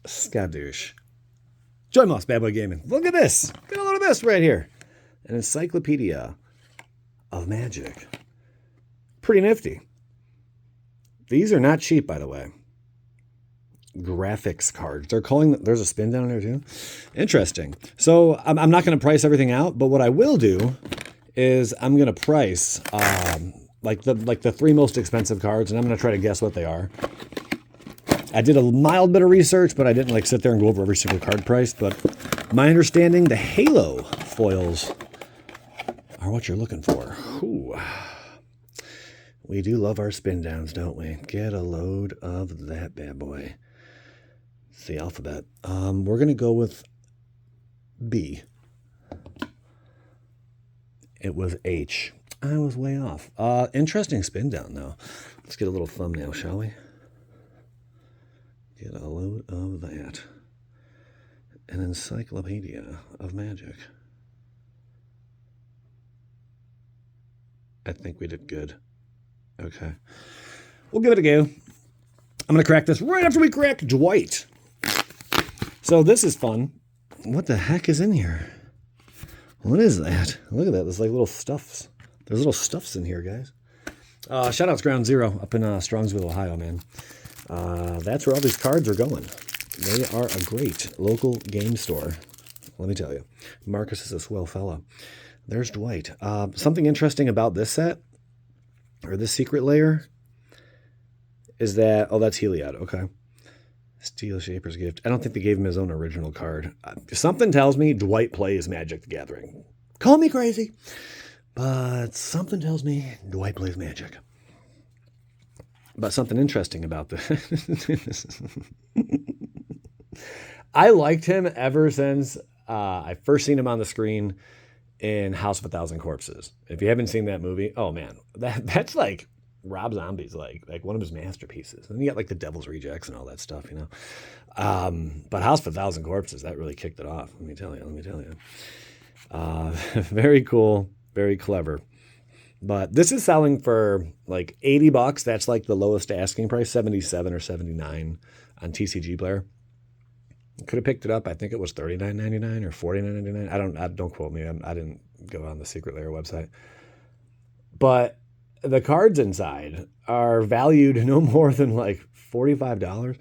Skadoosh. Joy Moss, Bad Boy Gaming. Look at this. Get a load of this right here. An Encyclopedia of Magic. Pretty nifty. These are not cheap, by the way. Graphics cards. They're calling, there's a spin down there too. Interesting. So I'm not going to price everything out, but what I will do is I'm going to price like the 3 most expensive cards, and I'm going to try to guess what they are. I did a mild bit of research, but I didn't like sit there and go over every single card price. But my understanding, the Halo foils are what you're looking for. Ooh. We do love our spin downs, don't we? Get a load of that bad boy. It's the alphabet. We're going to go with B. It was H. I was way off. Interesting spin down, though. Let's get a little thumbnail, shall we? Get a load of that. An Encyclopedia of Magic. I think we did good. Okay. We'll give it a go. I'm going to crack this right after we crack Dwight. So this is fun. What the heck is in here? What is that? Look at that. There's like little stuffs. There's little stuffs in here, guys. Shout out to Ground Zero up in Strongsville, Ohio, man. That's where all these cards are going. They are a great local game store. Let me tell you. Marcus is a swell fella. There's Dwight. Something interesting about this set, or this secret layer, is that, oh, that's Heliod. Okay. Steel Shaper's Gift. I don't think they gave him his own original card. Something tells me Dwight plays Magic the Gathering. Call me crazy, but something tells me Dwight plays Magic. But something interesting about this. I liked him ever since I first seen him on the screen in House of a Thousand Corpses. If you haven't seen that movie, oh man, that's like Rob Zombie's like one of his masterpieces. And you got like the Devil's Rejects and all that stuff, you know. But House of a Thousand Corpses, that really kicked it off. Let me tell you. Very cool, very clever. But this is selling for like $80. That's like the lowest asking price, 77 or 79 on TCG Player. Could have picked it up. I think it was $39.99 or $49.99. Don't quote me. I didn't go on the Secret Lair website. But the cards inside are valued no more than like $45.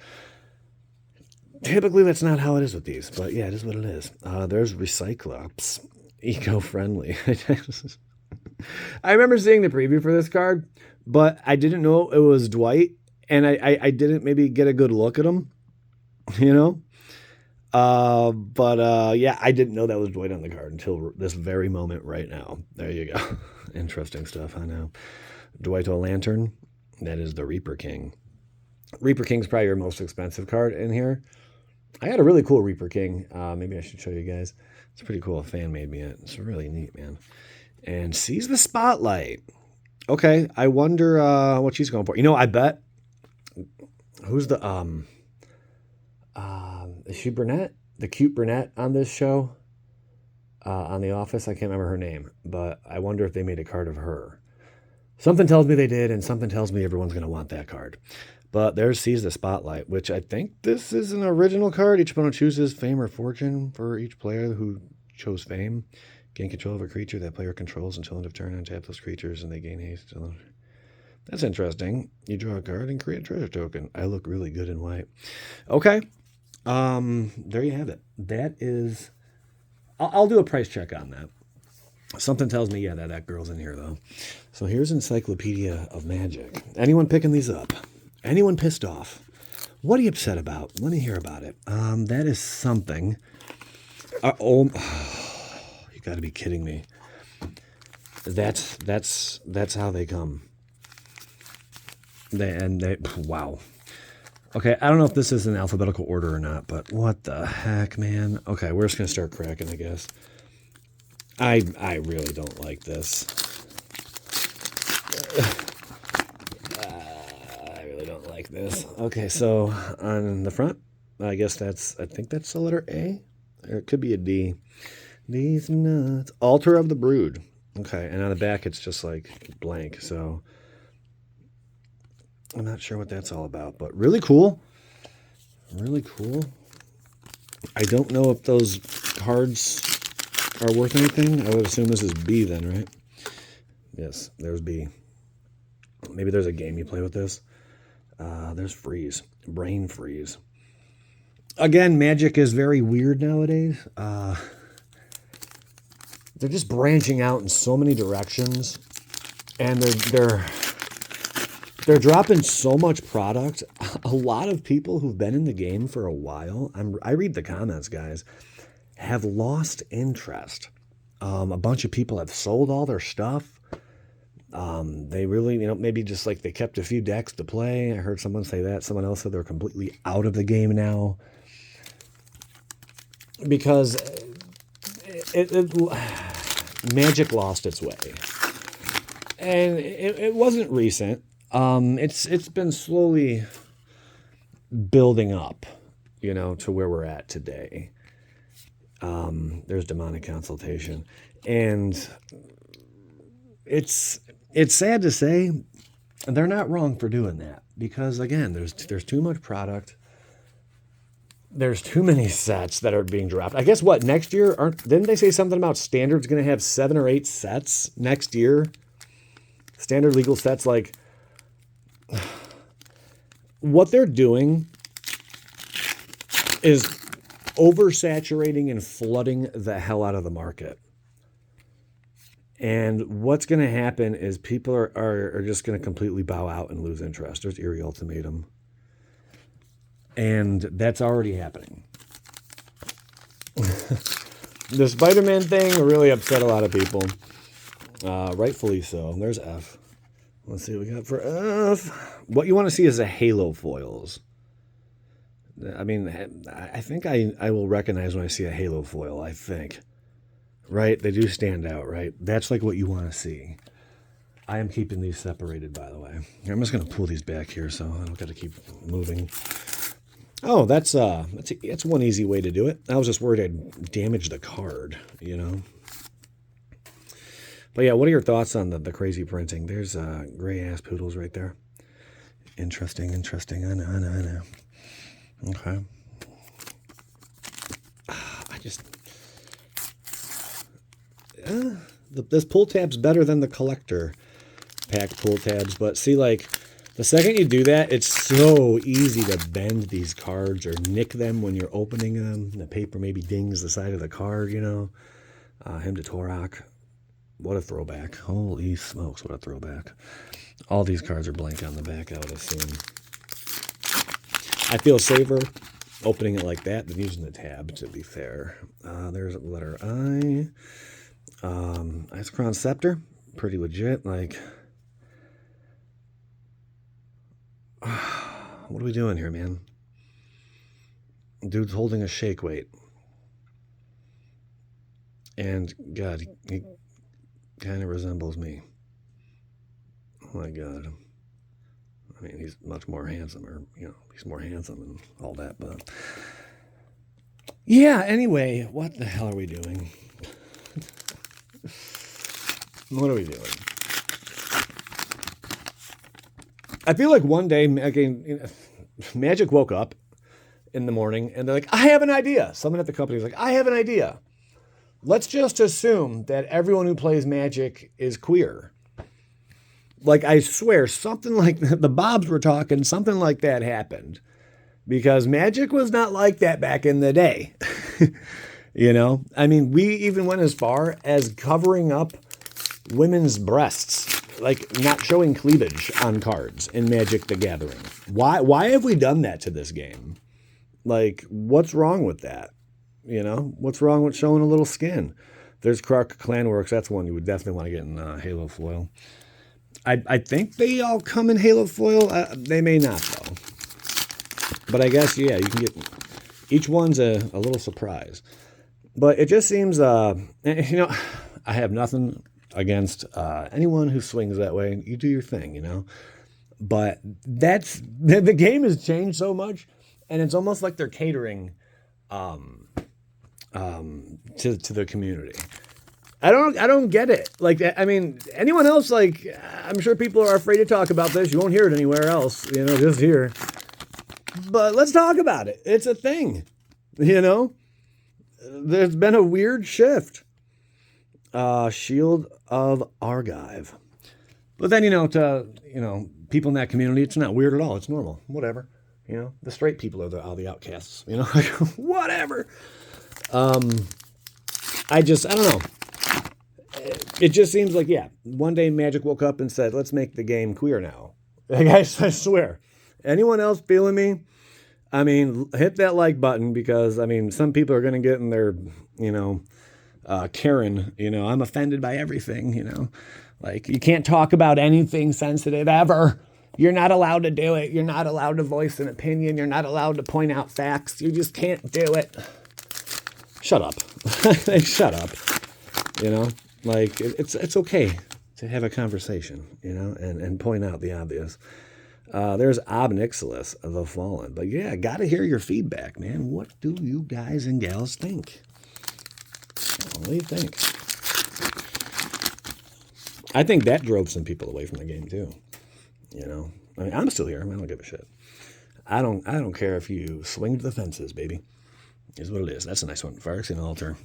Typically, that's not how it is with these. But yeah, it is what it is. There's Recyclops. Eco-friendly. I remember seeing the preview for this card, but I didn't know it was Dwight. And I didn't maybe get a good look at him, you know? Yeah, I didn't know that was Dwight on the card until this very moment right now. There you go. Interesting stuff, I know. Dwight O'Lantern, that is the Reaper King. Reaper King's probably your most expensive card in here. I got a really cool Reaper King. Maybe I should show you guys. It's pretty cool. A fan made me it. It's really neat, man. And Seize the Spotlight. Okay, I wonder what she's going for. You know, I bet. Who's the is she brunette? The cute brunette on this show? On The Office? I can't remember her name, but I wonder if they made a card of her. Something tells me they did, and something tells me everyone's going to want that card. But there's Seize the Spotlight, which I think this is an original card. Each opponent chooses fame or fortune for each player who chose fame. Gain control of a creature that player controls until end of turn. Untap those creatures, and they gain haste. That's interesting. You draw a card and create a treasure token. I look really good in white. Okay. There you have it. That is... I'll do a price check on that. Something tells me, yeah, that girl's in here, though. So here's Encyclopedia of Magic. Anyone picking these up? Anyone pissed off? What are you upset about? Let me hear about it. That is something. You got to be kidding me. That's how they come. Wow. Okay, I don't know if this is in alphabetical order or not, but what the heck, man? Okay, we're just going to start cracking, I guess. I really don't like this. I really don't like this. Okay, so on the front, I think that's the letter A. Or it could be a D. These nuts. Altar of the Brood. Okay, and on the back, it's just like blank, so... I'm not sure what that's all about, but really cool. Really cool. I don't know if those cards are worth anything. I would assume this is B then, right? Yes, there's B. Maybe there's a game you play with this. There's Freeze. Brain Freeze. Again, Magic is very weird nowadays. They're just branching out in so many directions. And they're dropping so much product. A lot of people who've been in the game for a while, I read the comments, guys, have lost interest. A bunch of people have sold all their stuff. They really, maybe just like they kept a few decks to play. I heard someone say that. Someone else said they're completely out of the game now. Because Magic lost its way. And it wasn't recent. It's been slowly building up, to where we're at today. There's demonic consultation, and it's sad to say they're not wrong for doing that, because again, there's too much product. There's too many sets that are being dropped. I guess what next year didn't they say something about Standard's going to have 7 or 8 sets next year? Standard legal sets, like what they're doing is oversaturating and flooding the hell out of the market. And what's going to happen is people are just going to completely bow out and lose interest. There's Eerie Ultimatum. And that's already happening. The Spider-Man thing really upset a lot of people. Rightfully so. There's F. Let's see what we got for F. What you want to see is the Halo foils. I mean, I think I will recognize when I see a Halo foil, I think. Right? They do stand out, right? That's like what you want to see. I am keeping these separated, by the way. I'm just going to pull these back here so I don't got to keep moving. Oh, that's one easy way to do it. I was just worried I'd damage the card, But yeah, what are your thoughts on the crazy printing? There's gray ass poodles right there. Interesting. I know. Okay. This pull tab's better than the collector pack pull tabs, but see, like, the second you do that, it's so easy to bend these cards or nick them when you're opening them. The paper maybe dings the side of the card, Hymn to Torok. What a throwback. Holy smokes, what a throwback. All these cards are blank on the back, I would assume. I feel safer opening it like that than using the tab, to be fair. There's letter I. Ice Crown Scepter. Pretty legit. Like, what are we doing here, man? Dude's holding a shake weight. And, God, he kind of resembles me. Oh, my God. I mean, he's much more handsome, or, he's more handsome and all that, but... Yeah, anyway, what the hell are we doing? What are we doing? I feel like one day, Magic woke up in the morning and they're like, I have an idea. Someone at the company was like, I have an idea. Let's just assume that everyone who plays Magic is queer. Like, I swear, something like the Bobs were talking, something like that happened. Because Magic was not like that back in the day. I mean, we even went as far as covering up women's breasts, like not showing cleavage on cards in Magic the Gathering. Why have we done that to this game? Like, what's wrong with that? What's wrong with showing a little skin? There's Krark Clanworks. That's one you would definitely want to get in Halo foil. I think they all come in Halo foil. They may not, though. But I guess, yeah, you can get... Each one's a little surprise. But it just seems... I have nothing against anyone who swings that way. You do your thing, But that's... The game has changed so much, and it's almost like they're catering to the community. I don't get it. Like, I mean, anyone else, like, I'm sure people are afraid to talk about this. You won't hear it anywhere else, just here. But let's talk about it. It's a thing, There's been a weird shift. Shield of Argive. But then, to, people in that community, it's not weird at all. It's normal. Whatever. The straight people are the outcasts. Whatever. I don't know. It just seems like, one day Magic woke up and said, let's make the game queer now. I swear. Anyone else feeling me? Hit that like button because, some people are going to get in their, Karen, I'm offended by everything, Like, you can't talk about anything sensitive ever. You're not allowed to do it. You're not allowed to voice an opinion. You're not allowed to point out facts. You just can't do it. Shut up. Shut up. Like, it's okay to have a conversation, and point out the obvious. There's Obnixilis, the Fallen. But got to hear your feedback, man. What do you guys and gals think? What do you think? I think that drove some people away from the game too. I'm still here. I don't give a shit. I don't care if you swing to the fences, baby. Is what it is. That's a nice one. Phyrexian Altar.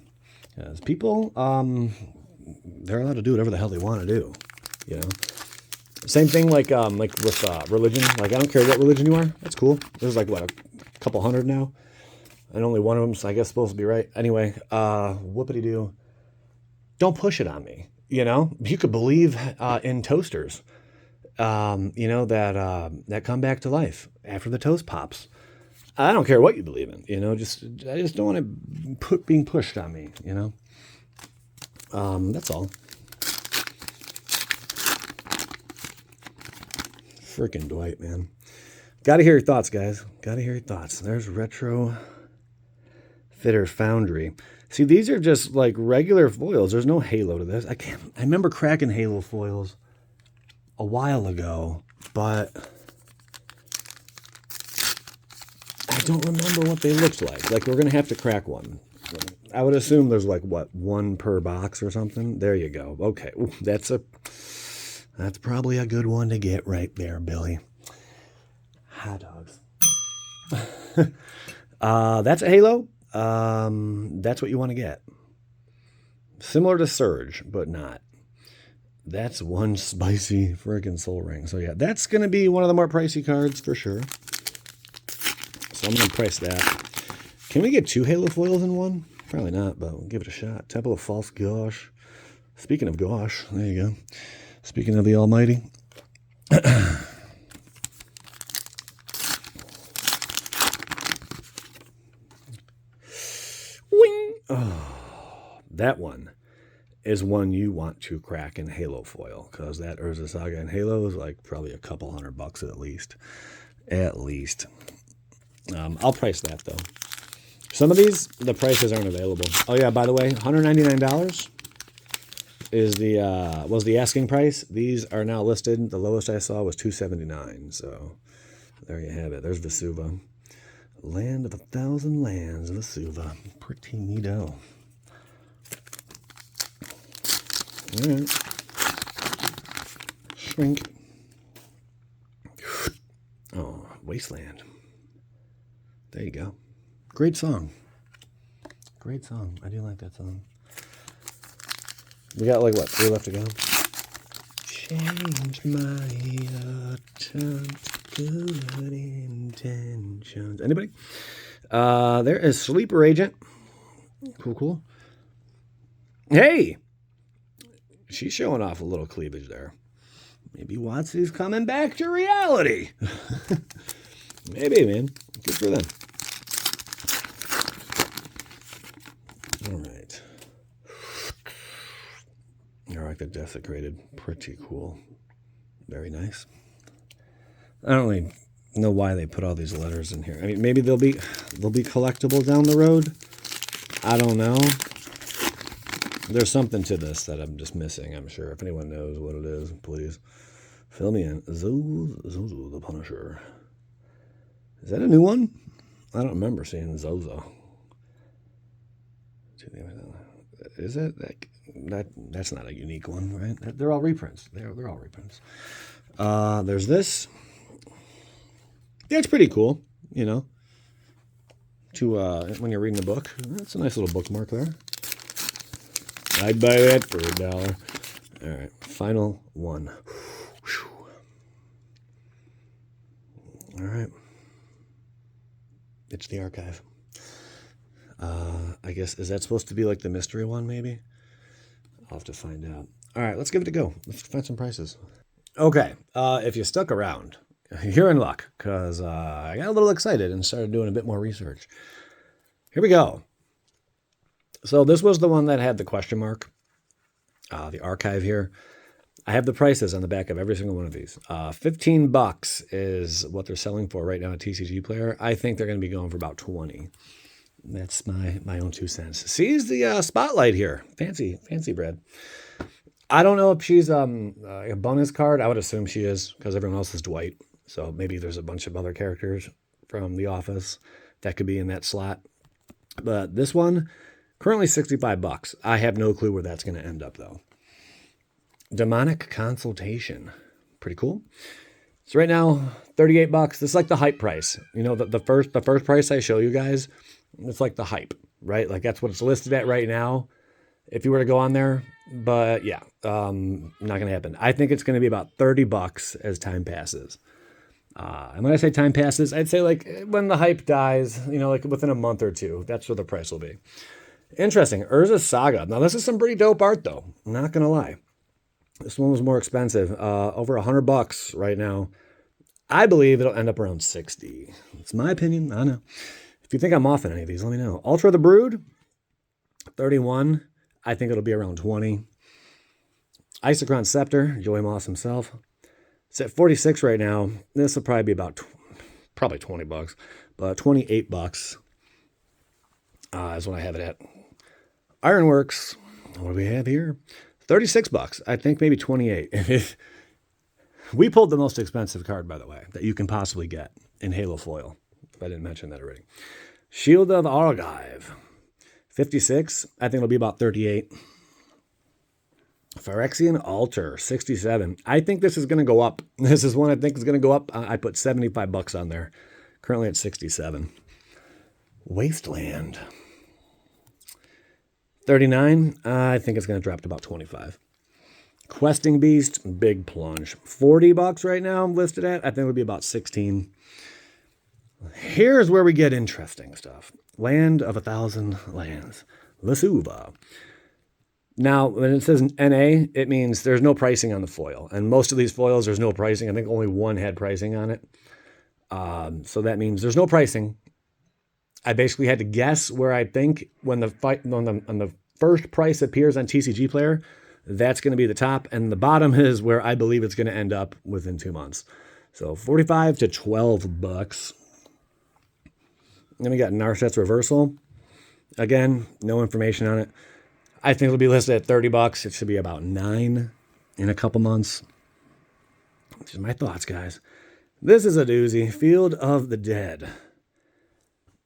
Because people, they're allowed to do whatever the hell they want to do. Same thing like with religion. Like, I don't care what religion you are. That's cool. There's a couple hundred now. And only one of them's, I guess, supposed to be right. Anyway, whoopity-doo. Don't push it on me. You could believe in toasters, that come back to life after the toast pops. I don't care what you believe in, I just don't want it being pushed on me, That's all. Freaking Dwight, man. Got to hear your thoughts, guys. Got to hear your thoughts. There's Retro Fitter Foundry. See, these are just like regular foils. There's no halo to this. I remember cracking halo foils a while ago, but I don't remember what they looked like. Like, we're going to have to crack one. I would assume there's one per box or something. There you go. Okay. Ooh, that's probably a good one to get right there, Billy. Hot dogs. That's a halo. That's what you want to get. Similar to Surge, but not. That's one spicy friggin' Soul Ring. So that's going to be one of the more pricey cards for sure. So I'm going to price that. Can we get 2 halo foils in one? Probably not, but we'll give it a shot. Temple of False Gosh. Speaking of Gosh, there you go. Speaking of the Almighty. Wing! Oh, that one is one you want to crack in halo foil, because that Urza Saga in halo is probably a couple $100 at least. At least. I'll price that though. Some of these, the prices aren't available. Oh yeah, by the way, $199 is was the asking price. These are now listed. The lowest I saw was $279. So there you have it. There's Vesuva. Land of 1,000 lands, Vesuva. Pretty neato. All right. Shrink. Oh, Wasteland. There you go. Great song. Great song. I do like that song. We got what? 3 left to go. Change my attempt, good intentions. Anybody? There is Sleeper Agent. Cool. Hey! She's showing off a little cleavage there. Maybe Watsy's coming back to reality. Maybe, man. Good for them. All right. All right, the Desecrated. Pretty cool. Very nice. I don't really know why they put all these letters in here. I mean, maybe they'll be collectible down the road. I don't know. There's something to this that I'm just missing, I'm sure. If anyone knows what it is, please fill me in. Zozo the Punisher. Is that a new one? I don't remember seeing Zozo. Is it? That's not a unique one, right? They're all reprints. They're all reprints. There's this. Yeah, it's pretty cool, to when you're reading a book. That's a nice little bookmark there. I'd buy that for $1. All right, final one. Whew. All right. It's the archive. I guess, is that supposed to be like the mystery one, maybe? I'll have to find out. All right, let's give it a go. Let's find some prices. Okay, if you stuck around, you're in luck, because I got a little excited and started doing a bit more research. Here we go. So this was the one that had the question mark, the archive here. I have the prices on the back of every single one of these. $15 is what they're selling for right now at TCG Player. I think they're going to be going for about 20. That's my own 2 cents. Seize the spotlight here. Fancy bread. I don't know if she's a bonus card. I would assume she is, because everyone else is Dwight. So maybe there's a bunch of other characters from The Office that could be in that slot. But this one, currently $65. I have no clue where that's going to end up, though. Demonic Consultation. Pretty cool. So right now, $38. This is like the hype price. You know, the first price I show you guys, it's like the hype, right? Like that's what it's listed at right now. If you were to go on there, but yeah, not going to happen. I think it's going to be about $30 as time passes. And when I say time passes, I'd say like when the hype dies, you know, like within a month or two, that's where the price will be. Interesting. Urza Saga. Now this is some pretty dope art though. I'm not going to lie. This one was more expensive, over $100 right now. I believe it'll end up around 60. It's my opinion. I don't know. If you think I'm off on any of these, let me know. Ultra the Brood, 31. I think it'll be around 20. Isochron Scepter, Joey Moss himself. It's at 46 right now. This will probably be about probably $20, but $28 is what I have it at. Ironworks, what do we have here? $36. I think maybe 28. We pulled the most expensive card, by the way, that you can possibly get in Halo foil. If I didn't mention that already. Shield of Argive, 56. I think it'll be about 38. Phyrexian Altar, 67. I think this is going to go up. This is one I think is going to go up. I put $75 on there. Currently at 67. Wasteland, 39. I think it's going to drop to about 25. Questing Beast, big plunge. $40 right now I'm listed at. I think it'll be about 16. Here's where we get interesting stuff. Land of 1,000 Lands. Lasuva. Now, when it says NA, it means there's no pricing on the foil. And most of these foils, there's no pricing. I think only one had pricing on it. So that means there's no pricing. I basically had to guess where I think when the first price appears on TCG Player, that's going to be the top. And the bottom is where I believe it's going to end up within 2 months. So $45 to $12. Then we got Narset's Reversal. Again, no information on it. I think it'll be listed at $30. It should be about 9 in a couple months. These are my thoughts, guys. This is a doozy. Field of the Dead.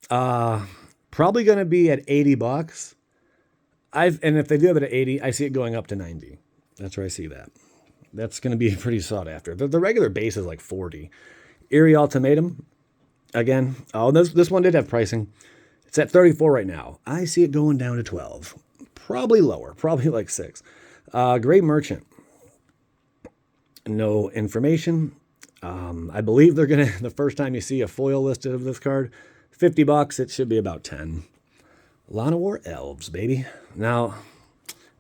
Probably going to be at $80. And if they do have it at 80, I see it going up to 90. That's where I see that. That's going to be pretty sought after. The regular base is like 40. Eerie Ultimatum. Again, this one did have pricing. It's at 34 right now. I see it going down to 12. Probably lower. Probably like 6. Grey Merchant. No information. I believe they're going to, the first time you see a foil listed of this card, $50. It should be about 10. Lana War Elves, baby. Now,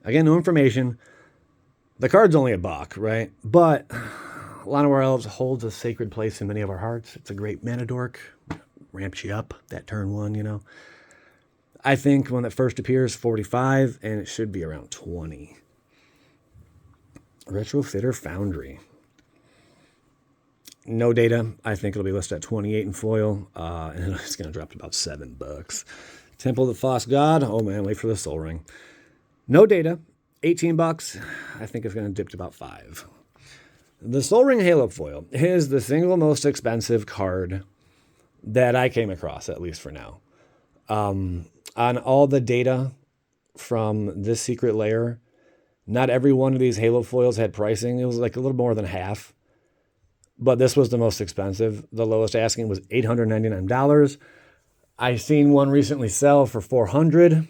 again, no information. The card's only $1, right? But Lana War Elves holds a sacred place in many of our hearts. It's a great mana dork. Ramps you up that turn 1, you know. I think when it first appears, 45, and it should be around 20. Retrofitter Foundry. No data. I think it'll be listed at 28 in foil, and it's going to drop to about $7. Temple of the False God. Oh man, wait for the Soul Ring. No data. $18. I think it's going to dip to about 5. The Soul Ring Halo foil is the single most expensive card that I came across, at least for now. On all the data from this secret layer, not every one of these Halo foils had pricing. It was like a little more than half. But this was the most expensive. The lowest asking was $899. I seen one recently sell for 400,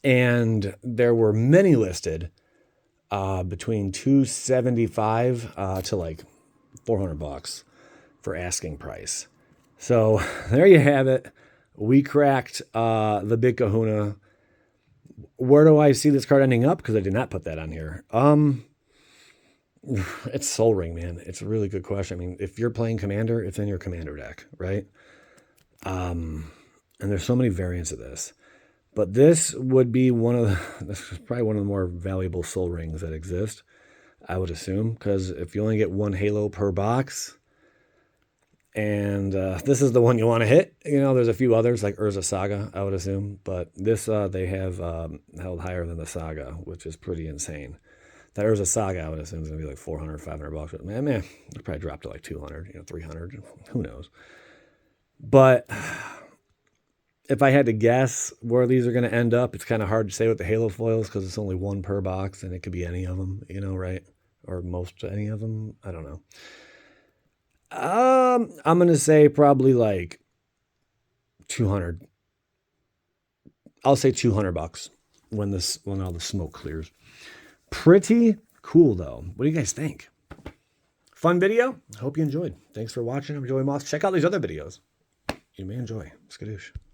and there were many listed between 275 to like $400 for asking price. So there you have it. We cracked the Big Kahuna. Where do I see this card ending up? Because I did not put that on here. It's Soul Ring, man. It's a really good question. I mean, if you're playing Commander, it's in your Commander deck, right? And there's so many variants of this. But this would be this is probably one of the more valuable Soul Rings that exist, I would assume, because if you only get one Halo per box, and this is the one you want to hit. You know, there's a few others like Urza Saga, I would assume, but this they have held higher than the Saga, which is pretty insane. That Urza Saga, I would assume, is going to be like $400, $500. But man, it probably dropped to like 200, 300. Who knows? But if I had to guess where these are going to end up, it's kind of hard to say with the Halo foils because it's only one per box, and it could be any of them, right? Or most any of them. I don't know. I'm going to say probably like 200. I'll say $200 when all the smoke clears. Pretty cool though. What do you guys think? Fun video. Hope you enjoyed. Thanks for watching. I'm Joey Moss. Check out these other videos. You may enjoy. Skadoosh.